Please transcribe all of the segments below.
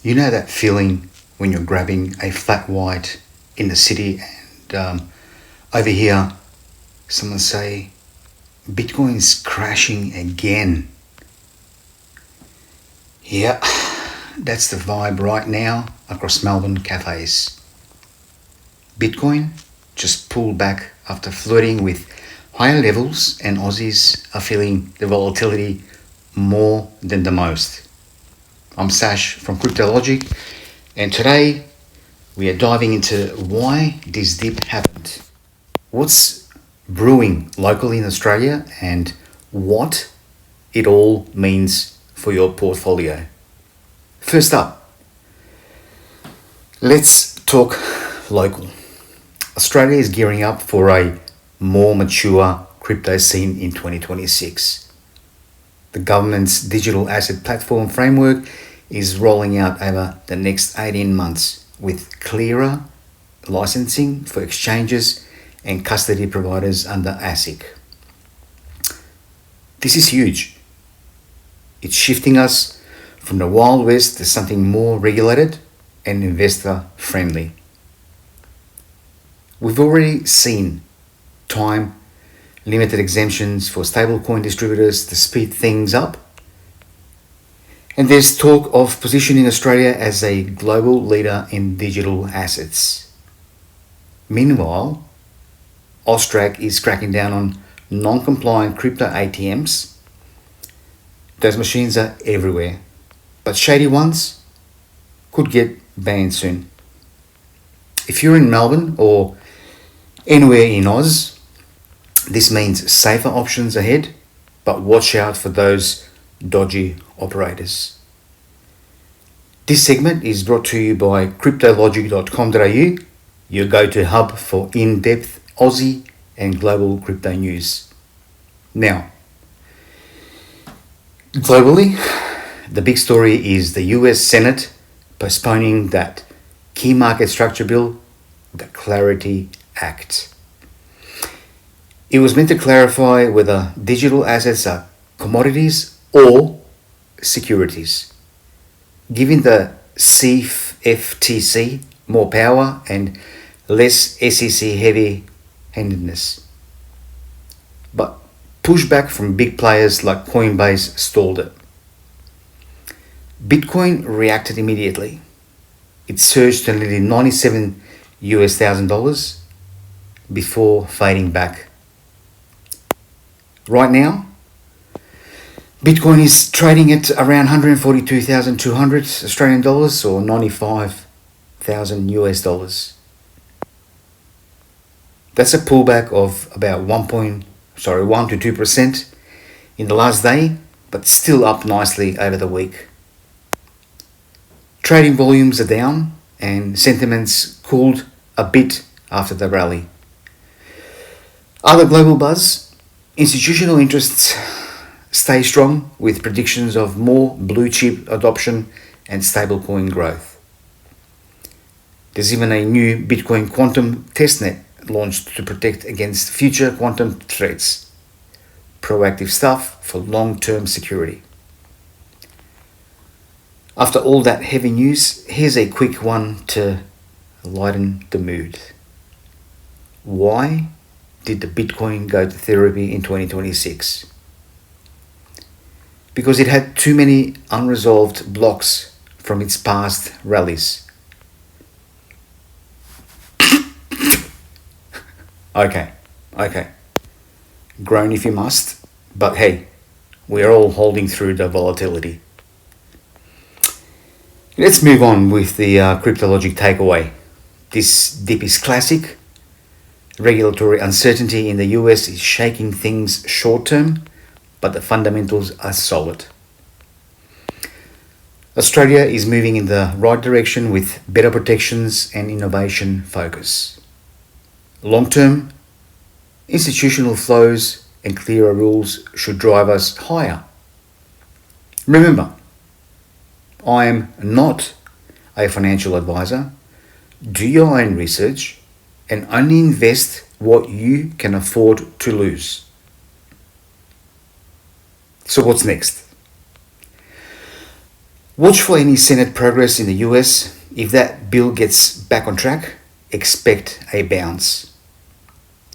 You know that feeling when you're grabbing a flat white in the city and over here someone say, Bitcoin's crashing again. Yeah, that's the vibe right now across Melbourne cafes. Bitcoin just pulled back after flirting with higher levels, and Aussies are feeling the volatility more than the most. I'm Sash from CRYPTOLOGIC, and today we are diving into why this dip happened, what's brewing locally in Australia, and what it all means for your portfolio. First up, let's talk local. Australia is gearing up for a more mature crypto scene in 2026. The government's digital asset platform framework is rolling out over the next 18 months with clearer licensing for exchanges and custody providers under ASIC. This is huge. It's shifting us from the Wild West to something more regulated and investor friendly. We've already seen time limited exemptions for stablecoin distributors to speed things up. And there's talk of positioning Australia as a global leader in digital assets. Meanwhile, AUSTRAC is cracking down on non-compliant crypto ATMs. Those machines are everywhere, but shady ones could get banned soon. If you're in Melbourne or anywhere in Oz, this means safer options ahead, but watch out for those dodgy operators. This segment is brought to you by cryptologic.com.au, your go-to hub for in-depth Aussie and global crypto news. Now, globally, the big story is the US Senate postponing that key market structure bill, the Clarity Act. It was meant to clarify whether digital assets are commodities or securities, giving the CFTC more power and less SEC heavy-handedness. But pushback from big players like Coinbase stalled it. Bitcoin reacted immediately. It surged to nearly $97,000 before fading back. Right now, Bitcoin is trading at around 142,200 Australian dollars or 95,000 US dollars. That's a pullback of about 1 to 2% in the last day, but still up nicely over the week. Trading volumes are down and sentiments cooled a bit after the rally. Other global buzz. Institutional interests stay strong with predictions of more blue chip adoption and stablecoin growth. There's even a new Bitcoin quantum testnet launched to protect against future quantum threats. Proactive stuff for long-term security. After all that heavy news, here's a quick one to lighten the mood. Why did the Bitcoin go to therapy in 2026? Because it had too many unresolved blocks from its past rallies. Okay. Groan if you must, but hey, we're all holding through the volatility. Let's move on with the CRYPTOLOGIC takeaway. This dip is classic. Regulatory uncertainty in the US is shaking things short term, but the fundamentals are solid. Australia is moving in the right direction with better protections and innovation focus. Long term, institutional flows and clearer rules should drive us higher. Remember, I am not a financial advisor. Do your own research and only invest what you can afford to lose. So what's next? Watch for any Senate progress in the US. If that bill gets back on track, expect a bounce.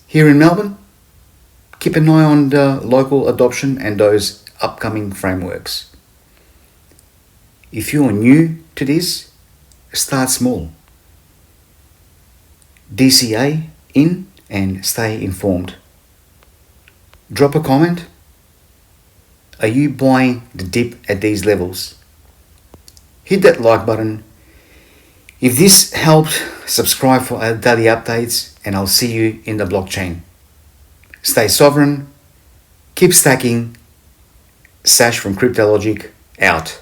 Here in Melbourne, keep an eye on the local adoption and those upcoming frameworks. If you're new to this, start small. DCA in and stay informed. Drop a comment. Are you buying the dip at these levels? Hit that like button. If this helped, subscribe for our daily updates, and I'll see you in the blockchain. Stay sovereign, keep stacking. Sash from CRYPTOLOGIC out.